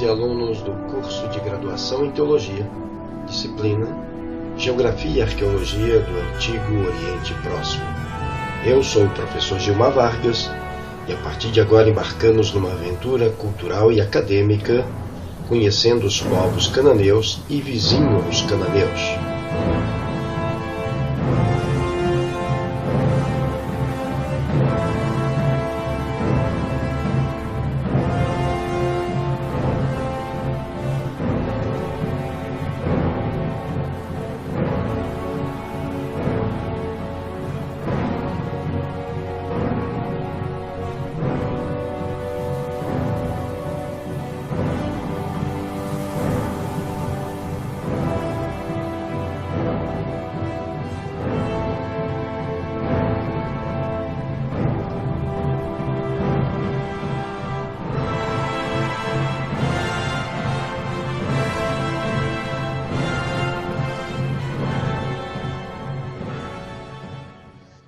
e alunos do curso de graduação em Teologia, disciplina Geografia e Arqueologia do Antigo Oriente Próximo. Eu sou o professor Gilmar Vargas e a partir de agora embarcamos numa aventura cultural e acadêmica conhecendo os povos cananeus e vizinhos cananeus.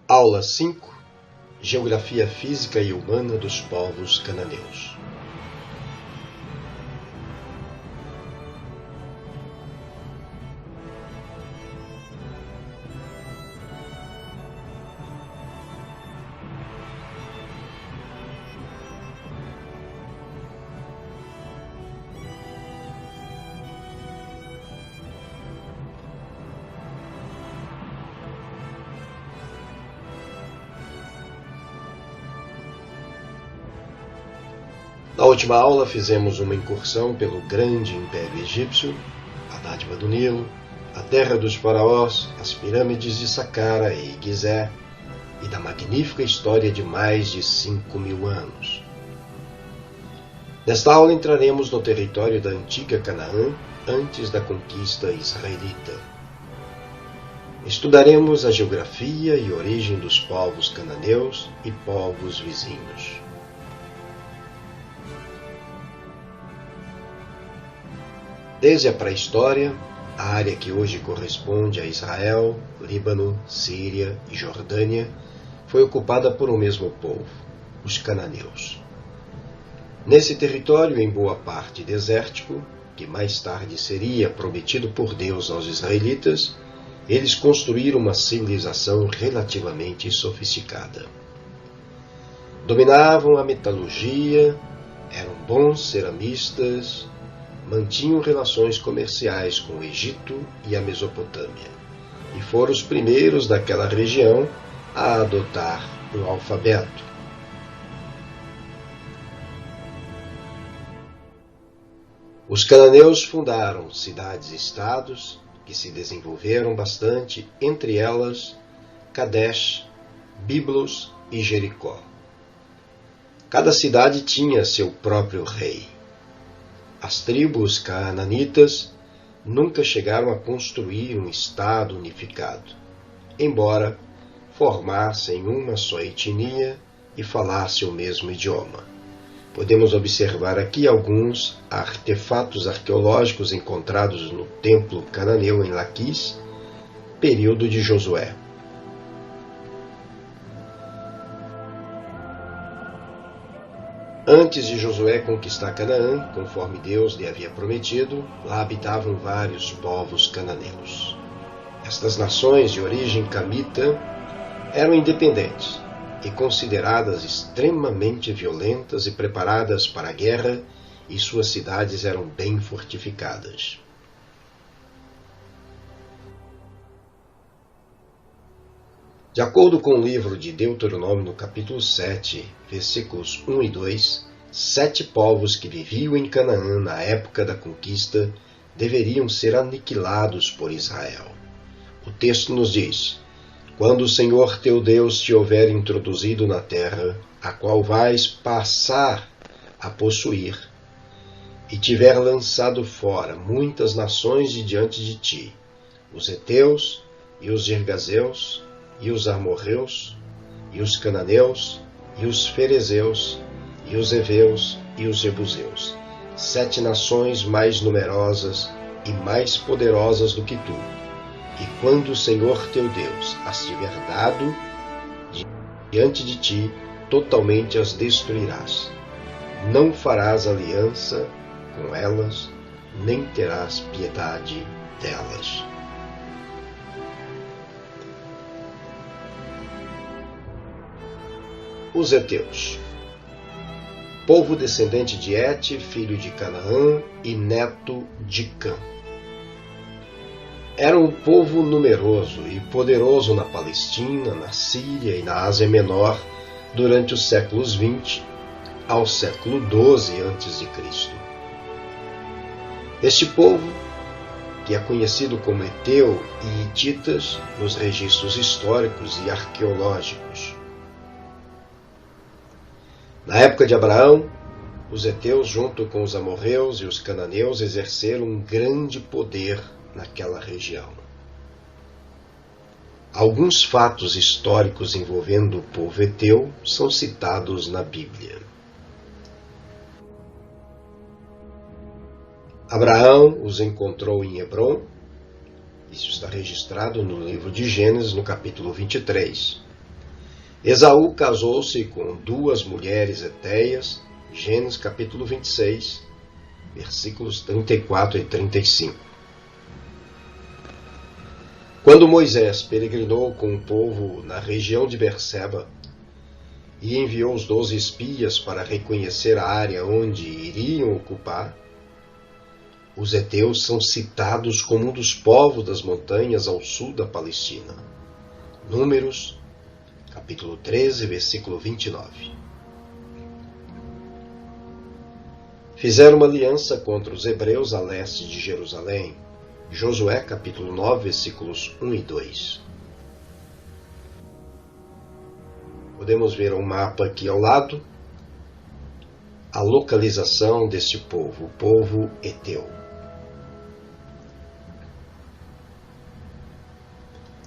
Aula 5. Geografia Física e Humana dos Povos Cananeus. Na última aula fizemos uma incursão pelo grande Império Egípcio, a dádiva do Nilo, a terra dos faraós, as pirâmides de Saqqara e Gizé, e da magnífica história de mais de 5.000 anos. Nesta aula entraremos no território da antiga Canaã, antes da conquista israelita. Estudaremos a geografia e origem dos povos cananeus e povos vizinhos. Desde a pré-história, a área que hoje corresponde a Israel, Líbano, Síria e Jordânia foi ocupada por um mesmo povo, os cananeus. Nesse território, em boa parte desértico, que mais tarde seria prometido por Deus aos israelitas, eles construíram uma civilização relativamente sofisticada. Dominavam a metalurgia, eram bons ceramistas, mantinham relações comerciais com o Egito e a Mesopotâmia, e foram os primeiros daquela região a adotar o alfabeto. Os cananeus fundaram cidades-estados que se desenvolveram bastante, entre elas Kadesh, Biblos e Jericó. Cada cidade tinha seu próprio rei. As tribos canaanitas nunca chegaram a construir um estado unificado, embora formassem uma só etnia e falassem o mesmo idioma. Podemos observar aqui alguns artefatos arqueológicos encontrados no templo cananeu em Laquis, período de Josué. Antes de Josué conquistar Canaã, conforme Deus lhe havia prometido, lá habitavam vários povos cananeus. Estas nações de origem camita eram independentes e consideradas extremamente violentas e preparadas para a guerra, e suas cidades eram bem fortificadas. De acordo com o livro de Deuteronômio, no capítulo 7, versículos 1 e 2, 7 povos que viviam em Canaã na época da conquista deveriam ser aniquilados por Israel. O texto nos diz: quando o Senhor teu Deus te houver introduzido na terra, a qual vais passar a possuir, e tiver lançado fora muitas nações de diante de ti, os heteus e os gergazeus, e os amorreus, e os cananeus, e os ferezeus, e os heveus, e os jebuseus, 7 nações mais numerosas e mais poderosas do que tu. E quando o Senhor teu Deus as tiver dado diante de ti, totalmente as destruirás. Não farás aliança com elas, nem terás piedade delas. Os heteus. Povo descendente de Et, filho de Canaã e neto de Cã. Era um povo numeroso e poderoso na Palestina, na Síria e na Ásia Menor durante os séculos XX ao século XII a.C. Este povo, que é conhecido como Eteu e Hititas nos registros históricos e arqueológicos. Na época de Abraão, os heteus, junto com os amorreus e os cananeus, exerceram um grande poder naquela região. Alguns fatos históricos envolvendo o povo heteu são citados na Bíblia. Abraão os encontrou em Hebrom. Isso está registrado no livro de Gênesis, no capítulo 23. Esaú casou-se com 2 mulheres hetéias, Gênesis capítulo 26, versículos 34 e 35. Quando Moisés peregrinou com o povo na região de Berseba e enviou os 12 espias para reconhecer a área onde iriam ocupar, os heteus são citados como um dos povos das montanhas ao sul da Palestina. Números capítulo 13, versículo 29. Fizeram uma aliança contra os hebreus a leste de Jerusalém. Josué, capítulo 9, versículos 1 e 2. Podemos ver um mapa aqui ao lado, a localização deste povo, o povo heteu.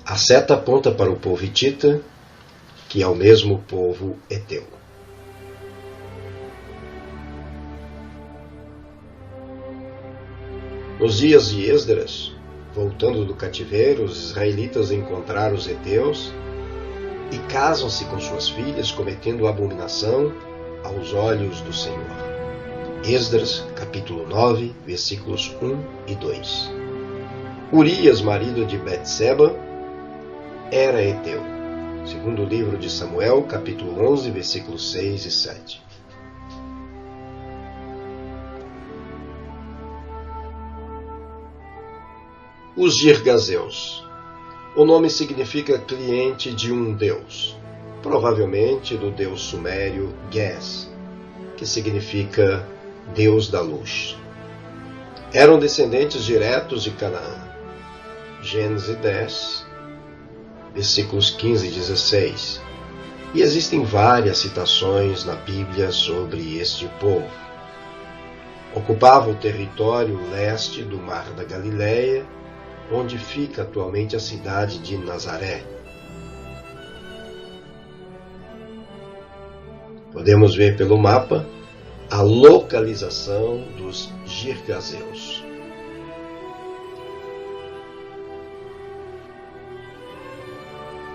A seta aponta para o povo hitita, que é o mesmo povo heteu. Nos dias de Esdras, voltando do cativeiro, os israelitas encontraram os heteus e casam-se com suas filhas, cometendo abominação aos olhos do Senhor. Esdras, capítulo 9, versículos 1 e 2. Urias, marido de Betseba, era heteu. Segundo o livro de Samuel, capítulo 11, versículos 6 e 7. Os Girgazeus. O nome significa cliente de um deus, provavelmente do deus sumério Gez, que significa Deus da Luz. Eram descendentes diretos de Canaã. Gênesis 10, versículos 15 e 16. E existem várias citações na Bíblia sobre este povo. Ocupava o território leste do Mar da Galileia, onde fica atualmente a cidade de Nazaré. Podemos ver pelo mapa a localização dos Girgazeus.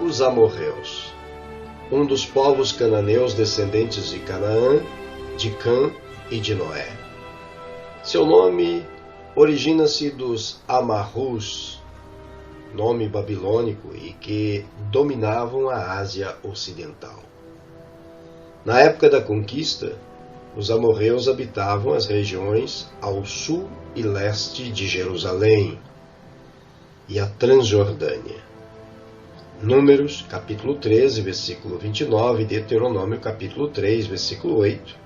Os amorreus, um dos povos cananeus descendentes de Canaã, de Cã e de Noé. Seu nome origina-se dos Amarrus, nome babilônico, e que dominavam a Ásia Ocidental. Na época da conquista, os amorreus habitavam as regiões ao sul e leste de Jerusalém e a Transjordânia. Números, capítulo 13, versículo 29, e Deuteronômio, capítulo 3, versículo 8.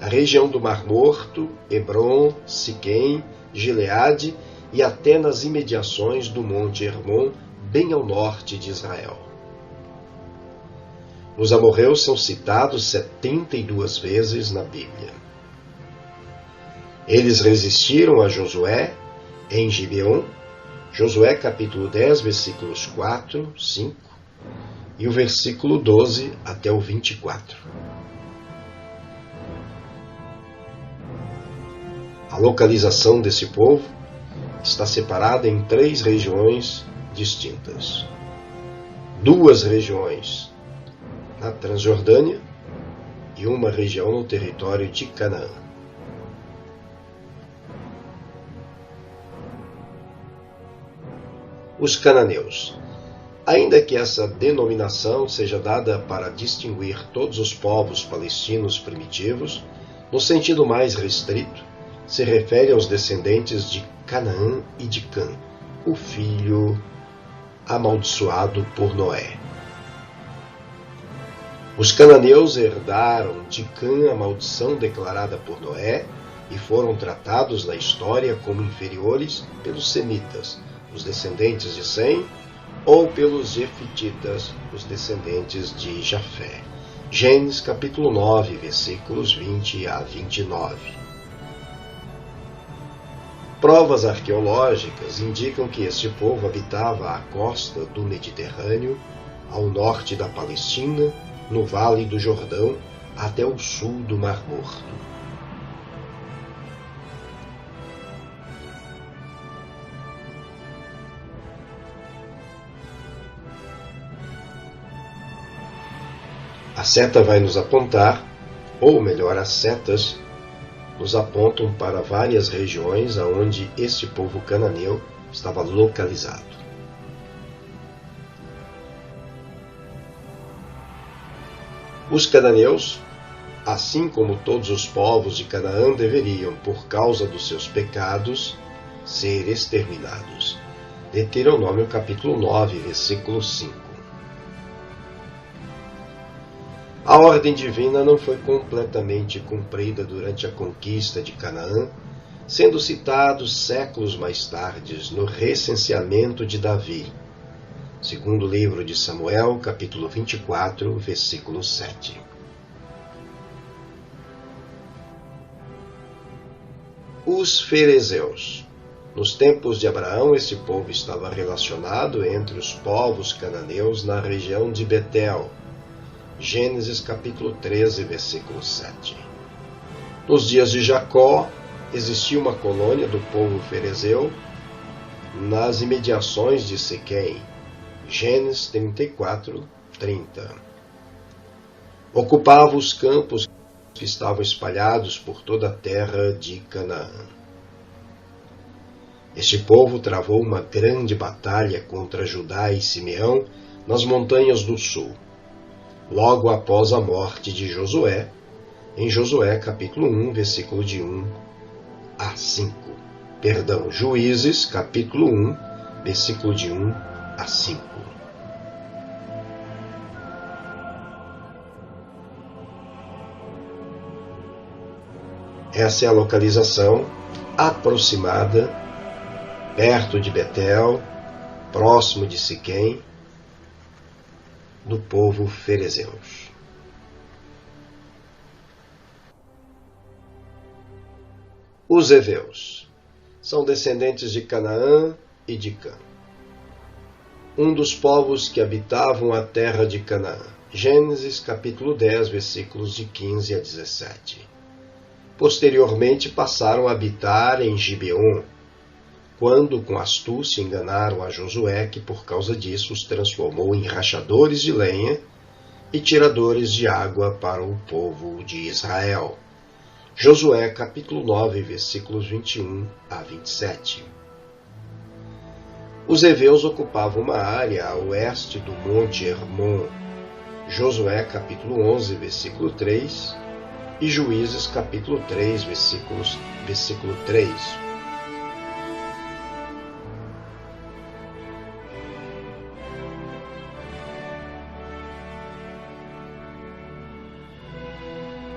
A região do Mar Morto, Hebrom, Siquém, Gileade e até nas imediações do Monte Hermon, bem ao norte de Israel. Os amorreus são citados 72 vezes na Bíblia. Eles resistiram a Josué em Gibeon, Josué capítulo 10, versículos 4, 5 e o versículo 12 até o 24. A localização desse povo está separada em 3 regiões distintas. 2 regiões na Transjordânia e uma região no território de Canaã. Os cananeus. Ainda que essa denominação seja dada para distinguir todos os povos palestinos primitivos, no sentido mais restrito, se refere aos descendentes de Canaã e de Cã, o filho amaldiçoado por Noé. Os cananeus herdaram de Cã a maldição declarada por Noé e foram tratados na história como inferiores pelos semitas, os descendentes de Sem, ou pelos jefititas, os descendentes de Jafé. Gênesis capítulo 9, versículos 20 a 29. Provas arqueológicas indicam que este povo habitava a costa do Mediterrâneo, ao norte da Palestina, no Vale do Jordão, até o sul do Mar Morto. A seta vai nos apontar, ou melhor, as setas nos apontam para várias regiões onde este povo cananeu estava localizado. Os cananeus, assim como todos os povos de Canaã, deveriam, por causa dos seus pecados, ser exterminados. Deuteronômio capítulo 9, versículo 5. A ordem divina não foi completamente cumprida durante a conquista de Canaã, sendo citados séculos mais tarde no recenseamento de Davi. Segundo livro de Samuel, capítulo 24, versículo 7. Os ferezeus. Nos tempos de Abraão, esse povo estava relacionado entre os povos cananeus na região de Betel. Gênesis capítulo 13, versículo 7. Nos dias de Jacó, existia uma colônia do povo ferezeu nas imediações de Siquém. Gênesis 34, 30. Ocupava os campos que estavam espalhados por toda a terra de Canaã. Este povo travou uma grande batalha contra Judá e Simeão nas montanhas do sul, logo após a morte de Josué, em Josué capítulo 1, versículo de 1 a 5. Juízes capítulo 1, versículo de 1 a 5. Essa é a localização aproximada, perto de Betel, próximo de Siquém, do povo ferezeus. Os heveus são descendentes de Canaã e de Cã, um dos povos que habitavam a terra de Canaã. Gênesis capítulo 10, versículos de 15 a 17. Posteriormente passaram a habitar em Gibeon, quando com astúcia enganaram a Josué, que por causa disso os transformou em rachadores de lenha e tiradores de água para o povo de Israel. Josué capítulo 9, versículos 21 a 27. Os heveus ocupavam uma área a oeste do Monte Hermon. Josué capítulo 11, versículo 3 e Juízes capítulo 3, versículo 3.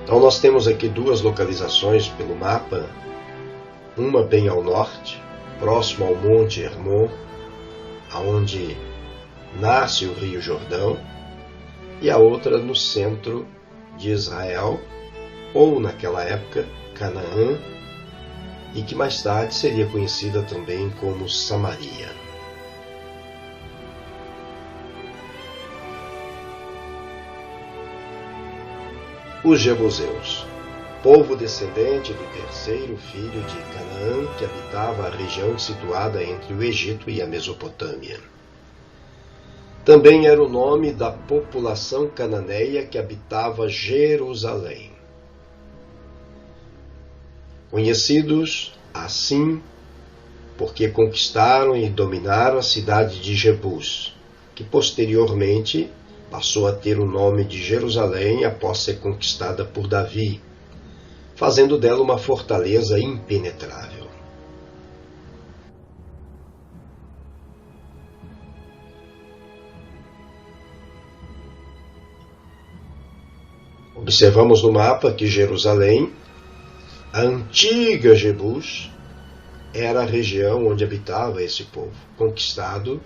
Então nós temos aqui duas localizações pelo mapa, uma bem ao norte, próximo ao Monte Hermon, aonde nasce o Rio Jordão, e a outra no centro de Israel, ou naquela época Canaã, e que mais tarde seria conhecida também como Samaria. Os jebuseus, povo descendente do terceiro filho de Canaã, que habitava a região situada entre o Egito e a Mesopotâmia. Também era o nome da população cananeia que habitava Jerusalém. Conhecidos assim porque conquistaram e dominaram a cidade de Jebus, que posteriormente passou a ter o nome de Jerusalém após ser conquistada por Davi, fazendo dela uma fortaleza impenetrável. Observamos no mapa que Jerusalém, a antiga Jebus, era a região onde habitava esse povo, conquistado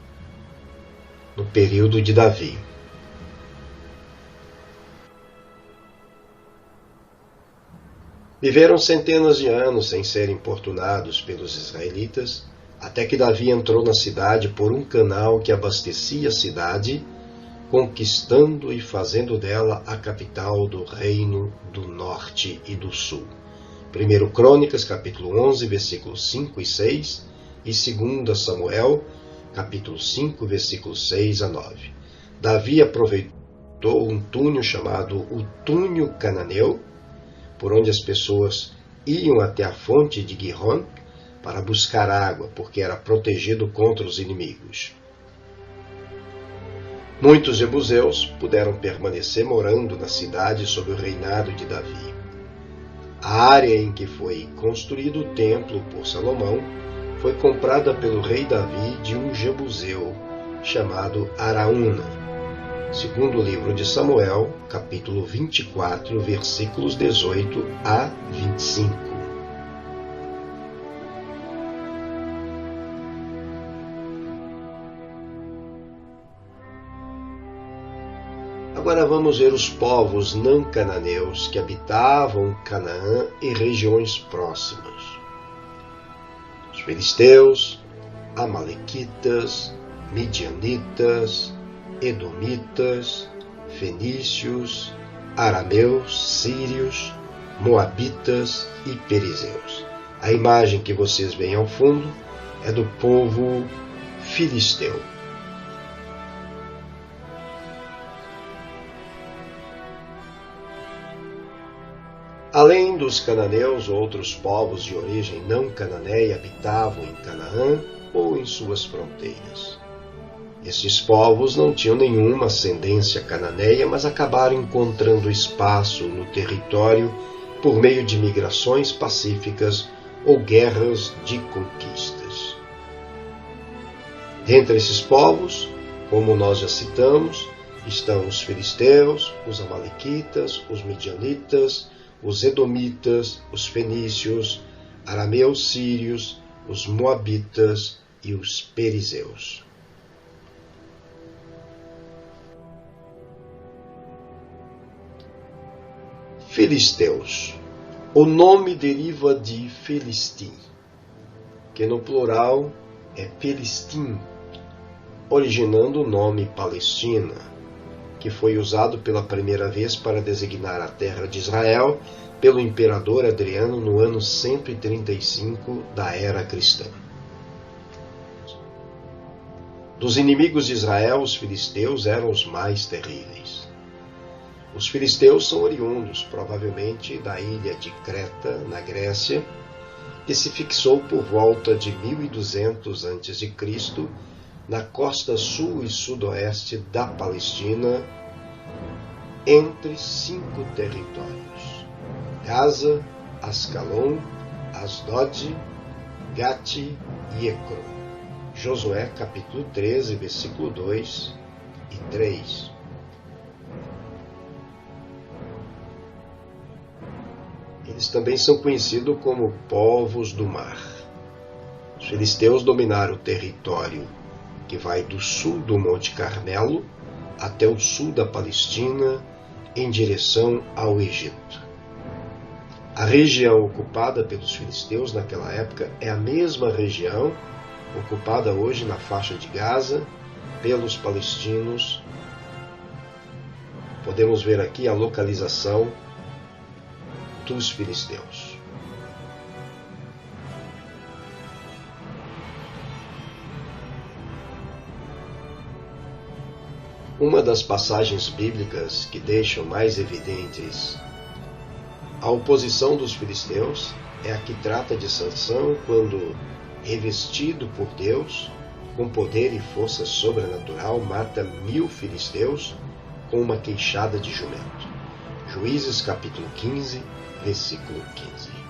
no período de Davi. Viveram centenas de anos sem serem importunados pelos israelitas, até que Davi entrou na cidade por um canal que abastecia a cidade, conquistando e fazendo dela a capital do reino do norte e do sul. 1 Crônicas, capítulo 11, versículos 5 e 6, e 2 Samuel, capítulo 5, versículos 6 a 9. Davi aproveitou um túnel chamado o Túnel Cananeu, por onde as pessoas iam até a fonte de Gihon para buscar água, porque era protegido contra os inimigos. Muitos jebuseus puderam permanecer morando na cidade sob o reinado de Davi. A área em que foi construído o templo por Salomão foi comprada pelo rei Davi de um jebuseu chamado Araúna, segundo o livro de Samuel, capítulo 24, versículos 18 a 25. Agora vamos ver os povos não cananeus que habitavam Canaã e regiões próximas. Os filisteus, amalequitas, midianitas, edomitas, fenícios, arameus, sírios, moabitas e perizeus. A imagem que vocês veem ao fundo é do povo filisteu. Além dos cananeus, outros povos de origem não cananeia habitavam em Canaã ou em suas fronteiras. Esses povos não tinham nenhuma ascendência cananeia, mas acabaram encontrando espaço no território por meio de migrações pacíficas ou guerras de conquistas. Dentre esses povos, como nós já citamos, estão os filisteus, os amalequitas, os midianitas, os edomitas, os fenícios, arameus sírios, os moabitas e os perizeus. Filisteus. O nome deriva de Filistim, que no plural é Pelistim, originando o nome Palestina, que foi usado pela primeira vez para designar a terra de Israel pelo imperador Adriano no ano 135 da era cristã. Dos inimigos de Israel, os filisteus eram os mais terríveis. Os filisteus são oriundos, provavelmente, da ilha de Creta, na Grécia, que se fixou por volta de 1200 a.C., na costa sul e sudoeste da Palestina, entre 5 territórios: Gaza, Ascalon, Asdod, Gati e Ecrom. Josué capítulo 13, versículo 2 e 3. Eles também são conhecidos como povos do mar. Os filisteus dominaram o território que vai do sul do Monte Carmelo até o sul da Palestina, em direção ao Egito. A região ocupada pelos filisteus naquela época é a mesma região ocupada hoje na faixa de Gaza pelos palestinos. Podemos ver aqui a localização dos filisteus. Uma das passagens bíblicas que deixam mais evidentes a oposição dos filisteus é a que trata de Sansão quando revestido por Deus, com poder e força sobrenatural, mata 1000 filisteus com uma queixada de jumento. Juízes capítulo 15, versículo 15.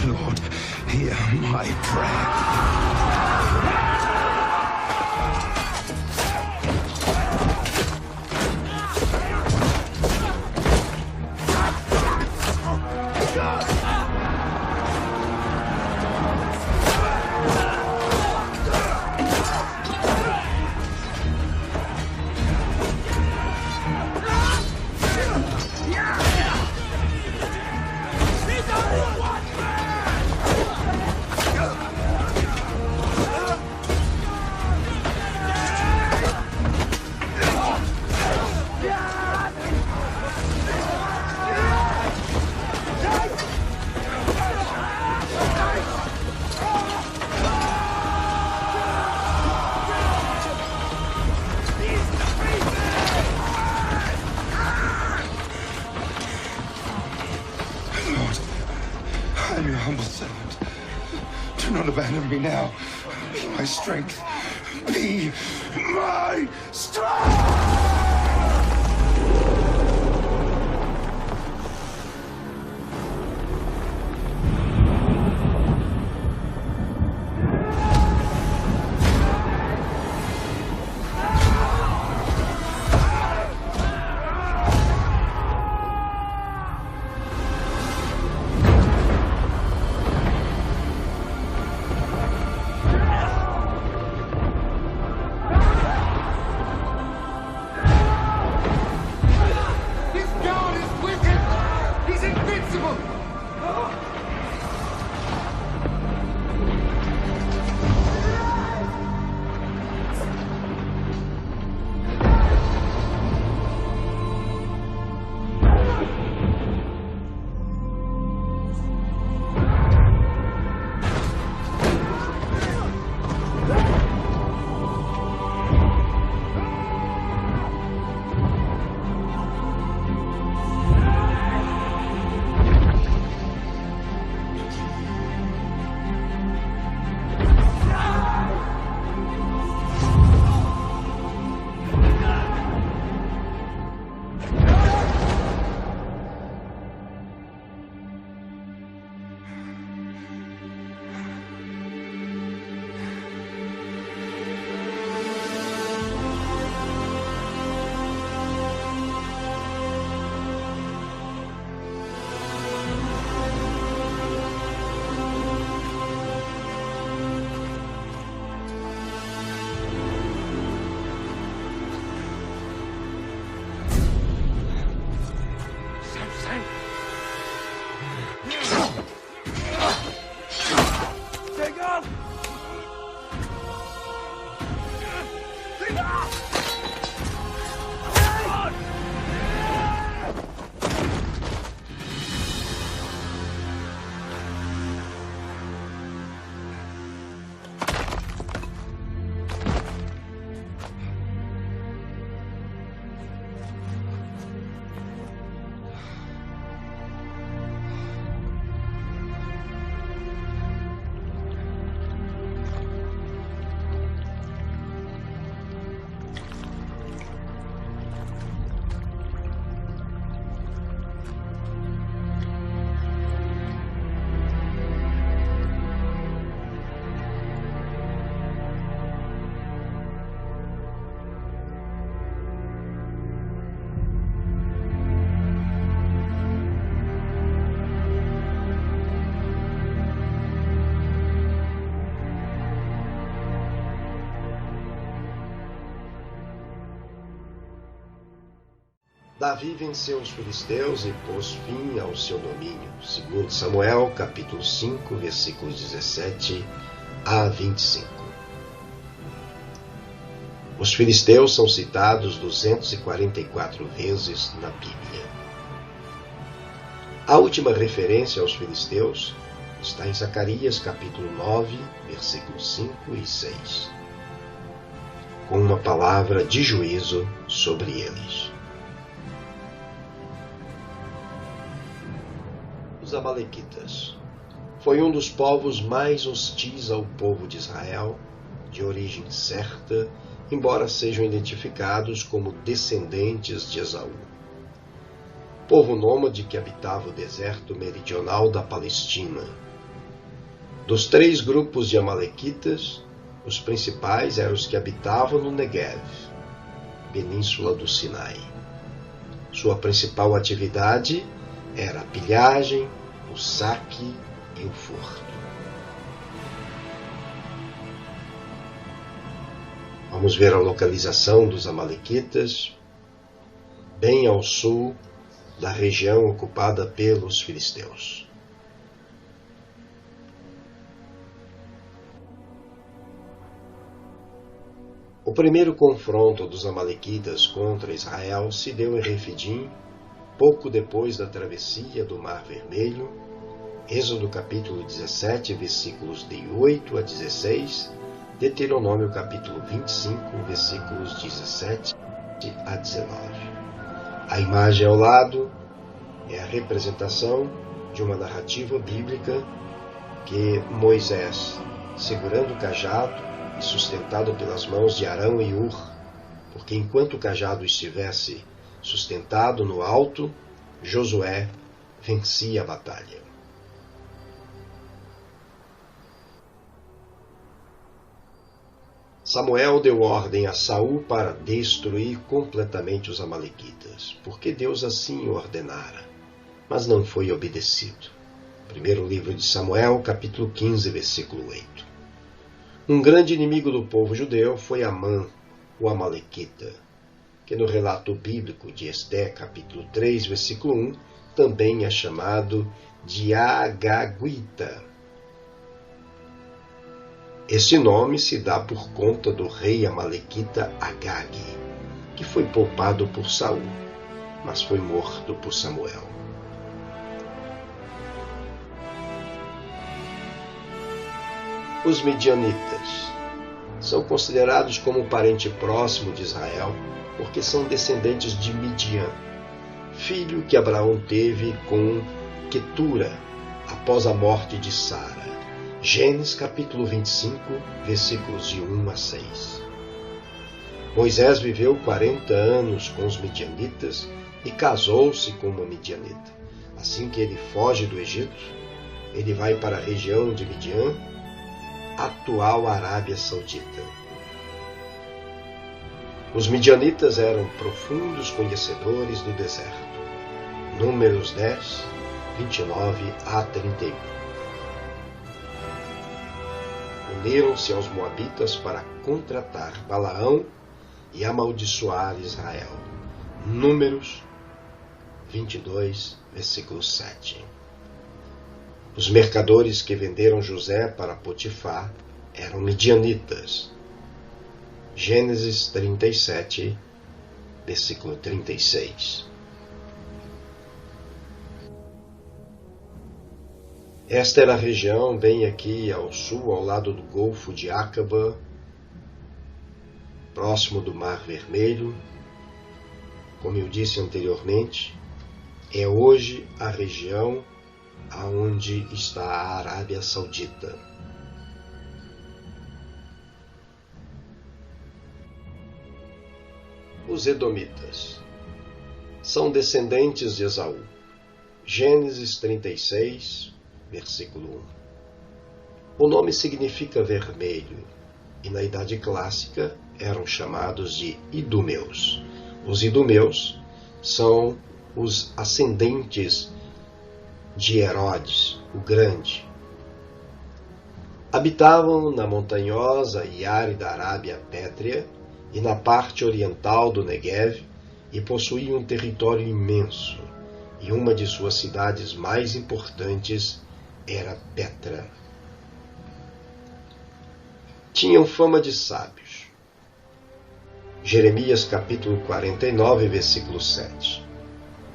Lord, hear my prayer. I am your humble servant. Do not abandon me now. Be my strength. Be my strength! Davi venceu os filisteus e pôs fim ao seu domínio. 2 Samuel, capítulo 5, versículos 17 a 25. Os filisteus são citados 244 vezes na Bíblia. A última referência aos filisteus está em Zacarias, capítulo 9, versículos 5 e 6, com uma palavra de juízo sobre eles. Os Amalequitas. Foi um dos povos mais hostis ao povo de Israel, de origem certa, embora sejam identificados como descendentes de Esaú. Povo nômade que habitava o deserto meridional da Palestina. Dos 3 grupos de Amalequitas, os principais eram os que habitavam no Negev, península do Sinai. Sua principal atividade era a pilhagem, o saque e o furto. Vamos ver a localização dos Amalequitas, bem ao sul da região ocupada pelos filisteus. O primeiro confronto dos Amalequitas contra Israel se deu em Refidim, pouco depois da travessia do Mar Vermelho, Êxodo capítulo 17, versículos de 8 a 16, Deuteronômio capítulo 25, versículos 17 a 19. A imagem ao lado é a representação de uma narrativa bíblica que Moisés, segurando o cajado e sustentado pelas mãos de Arão e Hur, porque enquanto o cajado estivesse sustentado no alto, Josué vencia a batalha. Samuel deu ordem a Saul para destruir completamente os amalequitas, porque Deus assim o ordenara, mas não foi obedecido. Primeiro livro de Samuel, capítulo 15, versículo 8. Um grande inimigo do povo judeu foi Amã, o amalequita, que no relato bíblico de Esté, capítulo 3, versículo 1, também é chamado de Agaguita. Esse nome se dá por conta do rei amalequita Agag, que foi poupado por Saul, mas foi morto por Samuel. Os midianitas são considerados como um parente próximo de Israel, porque são descendentes de Midian, filho que Abraão teve com Quetura após a morte de Sara. Gênesis capítulo 25, versículos de 1 a 6. Moisés viveu 40 anos com os midianitas e casou-se com uma midianita. Assim que ele foge do Egito, ele vai para a região de Midian, atual Arábia Saudita. Os midianitas eram profundos conhecedores do deserto. Números 10, 29 a 31. Uniram-se aos moabitas para contratar Balaão e amaldiçoar Israel. Números 22, versículo 7. Os mercadores que venderam José para Potifar eram midianitas. Gênesis 37, versículo 36. Esta era a região bem aqui ao sul, ao lado do Golfo de Acaba, próximo do Mar Vermelho. Como eu disse anteriormente, é hoje a região aonde está a Arábia Saudita. Os edomitas são descendentes de Esaú. Gênesis 36, versículo 1. O nome significa vermelho, e na Idade Clássica eram chamados de idumeus. Os idumeus são os ascendentes de Herodes, o Grande. Habitavam na montanhosa e árida Arábia Pétrea e na parte oriental do Negev, e possuía um território imenso, e uma de suas cidades mais importantes era Petra. Tinham fama de sábios. Jeremias capítulo 49, versículo 7.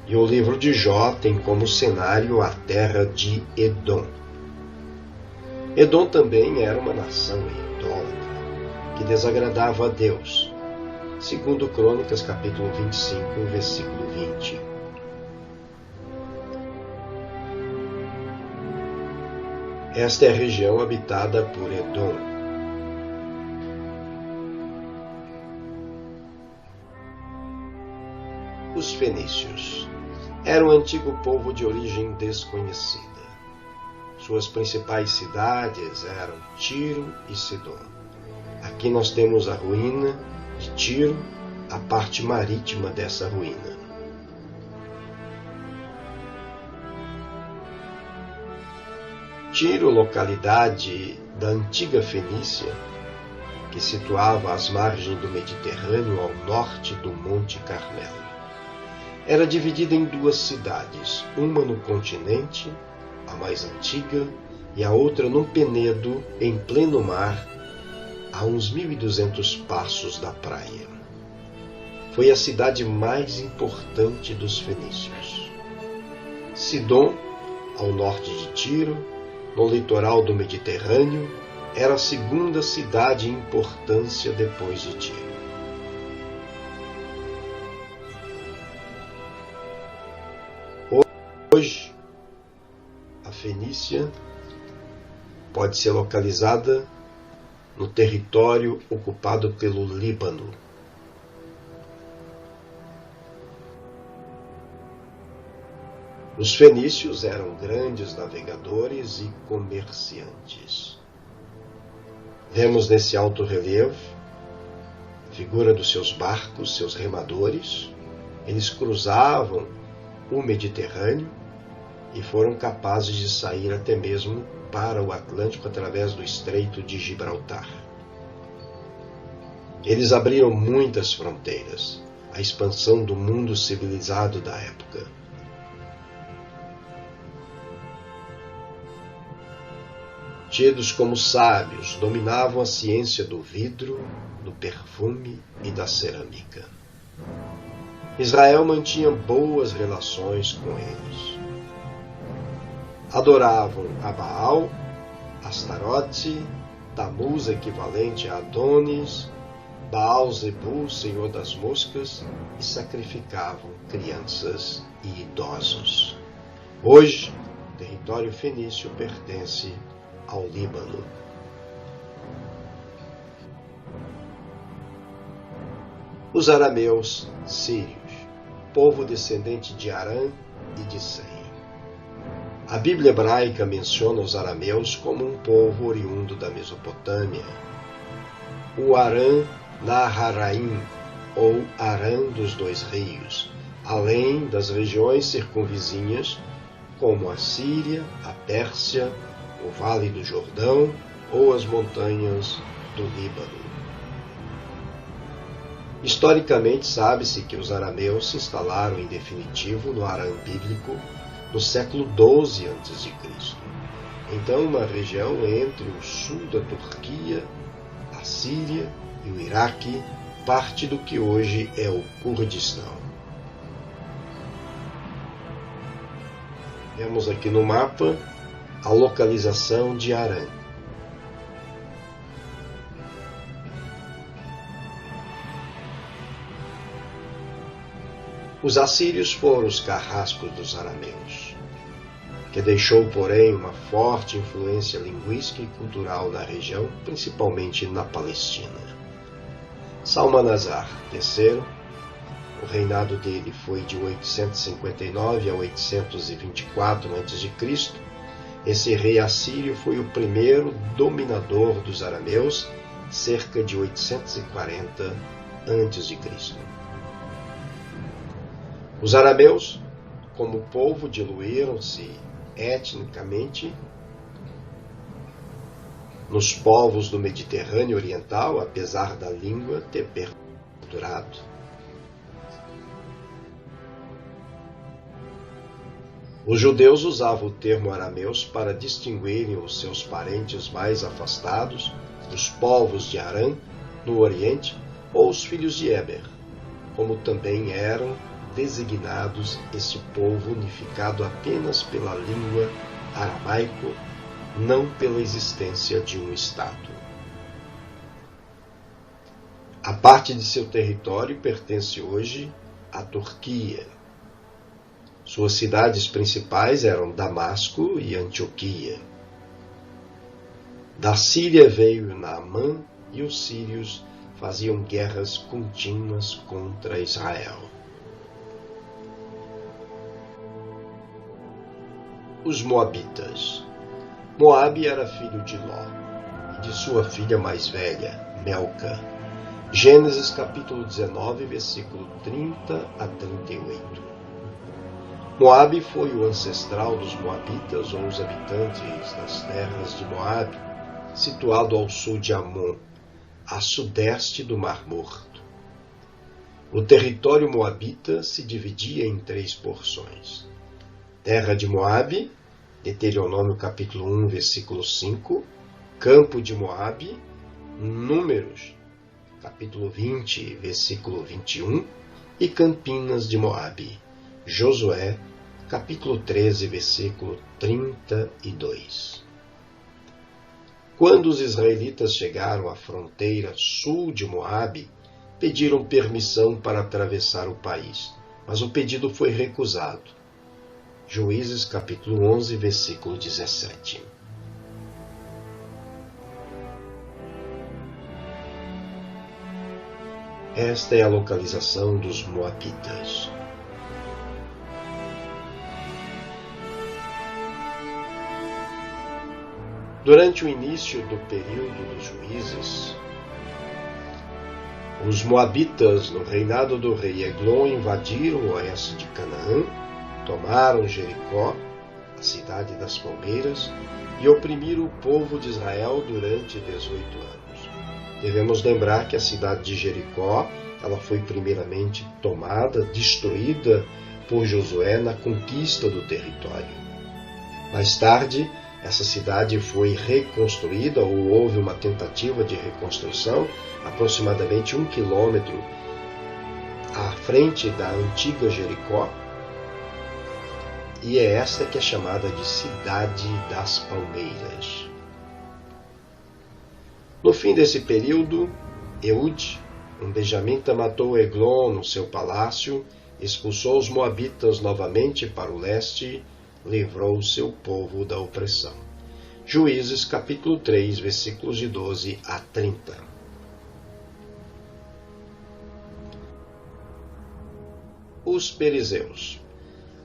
E o livro de Jó tem como cenário a terra de Edom. Edom também era uma nação idólatra, que desagradava a Deus. Segundo Crônicas capítulo 25, versículo 20. Esta é a região habitada por Edom. Os fenícios eram um antigo povo de origem desconhecida. Suas principais cidades eram Tiro e Sidom. Aqui nós temos a ruína de Tiro, a parte marítima dessa ruína. Tiro, localidade da antiga Fenícia, que situava às margens do Mediterrâneo ao norte do Monte Carmelo. Era dividida em duas cidades, uma no continente, a mais antiga, e a outra num penedo em pleno mar, a uns 1.200 passos da praia. Foi a cidade mais importante dos fenícios. Sidom, ao norte de Tiro, no litoral do Mediterrâneo, era a segunda cidade em importância depois de Tiro. Hoje, a Fenícia pode ser localizada no território ocupado pelo Líbano. Os fenícios eram grandes navegadores e comerciantes. Vemos nesse alto relevo a figura dos seus barcos, seus remadores. Eles cruzavam o Mediterrâneo e foram capazes de sair até mesmo para o Atlântico através do Estreito de Gibraltar. Eles abriram muitas fronteiras, a expansão do mundo civilizado da época. Tidos como sábios, dominavam a ciência do vidro, do perfume e da cerâmica. Israel mantinha boas relações com eles. Adoravam a Baal, Astarote, Tamuz, equivalente a Adonis, Baal-Zebu, senhor das moscas, e sacrificavam crianças e idosos. Hoje, o território fenício pertence ao Líbano. Os arameus sírios, povo descendente de Arã e de Sem. A Bíblia hebraica menciona os arameus como um povo oriundo da Mesopotâmia. O Arã Naharaim, ou Arã dos Dois Rios, além das regiões circunvizinhas, como a Síria, a Pérsia, o Vale do Jordão ou as montanhas do Líbano. Historicamente, sabe-se que os arameus se instalaram em definitivo no Arã bíblico no século XII a.C., então uma região entre o sul da Turquia, a Síria e o Iraque, parte do que hoje é o Kurdistão. Vemos aqui no mapa a localização de Arã. Os assírios foram os carrascos dos arameus, que deixou, porém, uma forte influência linguística e cultural na região, principalmente na Palestina. Salmanasar III, o reinado dele foi de 859 a 824 a.C., esse rei assírio foi o primeiro dominador dos arameus, cerca de 840 a.C. Os arameus, como povo, diluíram-se etnicamente nos povos do Mediterrâneo Oriental, apesar da língua ter perdurado. Os judeus usavam o termo arameus para distinguirem os seus parentes mais afastados, os povos de Arã, no Oriente, ou os filhos de Eber, como também eram designados este povo unificado apenas pela língua aramaico, não pela existência de um Estado. A parte de seu território pertence hoje à Turquia. Suas cidades principais eram Damasco e Antioquia. Da Síria veio Naamã e os sírios faziam guerras contínuas contra Israel. Os Moabitas. Moabe era filho de Ló e de sua filha mais velha, Melca. Gênesis capítulo 19, versículo 30 a 38. Moabe foi o ancestral dos Moabitas, ou os habitantes das terras de Moabe, situado ao sul de Amon, a sudeste do Mar Morto. O território moabita se dividia em 3 porções. Terra de Moabe, Deuteronômio capítulo 1, versículo 5, Campo de Moabe, Números, capítulo 20, versículo 21, e Campinas de Moabe, Josué, capítulo 13, versículo 32. Quando os israelitas chegaram à fronteira sul de Moabe, pediram permissão para atravessar o país, mas o pedido foi recusado. Juízes capítulo 11, versículo 17. Esta é a localização dos Moabitas. Durante o início do período dos juízes, os Moabitas, no reinado do rei Eglon, invadiram o oeste de Canaã, tomaram Jericó, a cidade das palmeiras, e oprimiram o povo de Israel durante 18 anos. Devemos lembrar que a cidade de Jericó, ela foi primeiramente tomada, destruída por Josué na conquista do território. Mais tarde, essa cidade foi reconstruída, ou houve uma tentativa de reconstrução, aproximadamente 1 quilômetro à frente da antiga Jericó, e é esta que é chamada de Cidade das Palmeiras. No fim desse período, Eude, um benjamita, matou Eglon no seu palácio, expulsou os moabitas novamente para o leste, livrou o seu povo da opressão. Juízes capítulo 3, versículos de 12 a 30. Os perizeus.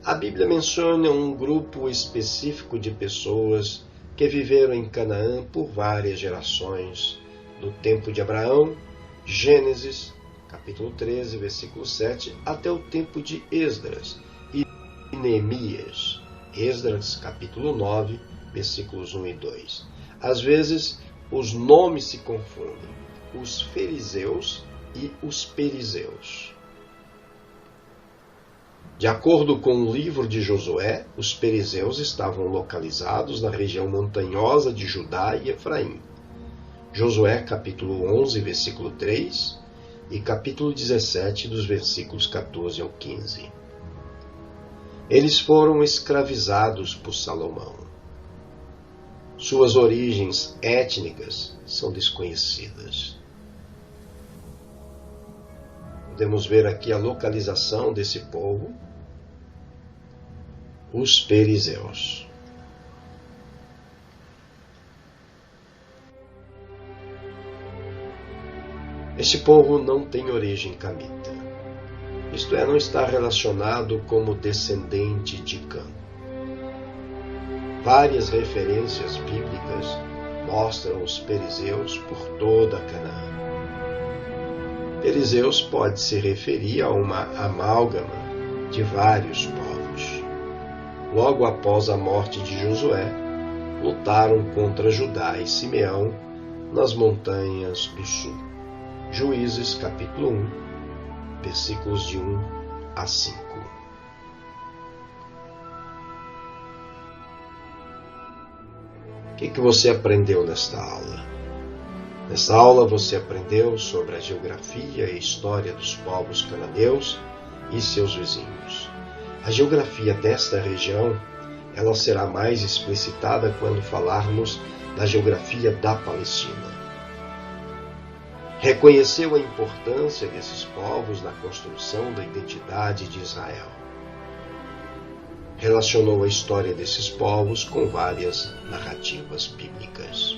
A Bíblia menciona um grupo específico de pessoas que viveram em Canaã por várias gerações, do tempo de Abraão, Gênesis, capítulo 13, versículo 7, até o tempo de Esdras e Neemias, Esdras, capítulo 9, versículos 1 e 2. Às vezes, os nomes se confundem, os fariseus e os perizeus. De acordo com o livro de Josué, os perizeus estavam localizados na região montanhosa de Judá e Efraim. Josué capítulo 11, versículo 3 e capítulo 17, dos versículos 14 ao 15. Eles foram escravizados por Salomão. Suas origens étnicas são desconhecidas. Podemos ver aqui a localização desse povo, os perizeus. Este povo não tem origem camita, isto é, não está relacionado como descendente de Cã. Várias referências bíblicas mostram os perizeus por toda Canaã. Perizeus pode se referir a uma amálgama de vários povos. Logo após a morte de Josué, lutaram contra Judá e Simeão nas montanhas do sul. Juízes capítulo 1, versículos de 1 a 5. que você aprendeu nesta aula? Nesta aula você aprendeu sobre a geografia e história dos povos cananeus e seus vizinhos. A geografia desta região, ela será mais explicitada quando falarmos da geografia da Palestina. Reconheceu a importância desses povos na construção da identidade de Israel. Relacionou a história desses povos com várias narrativas bíblicas.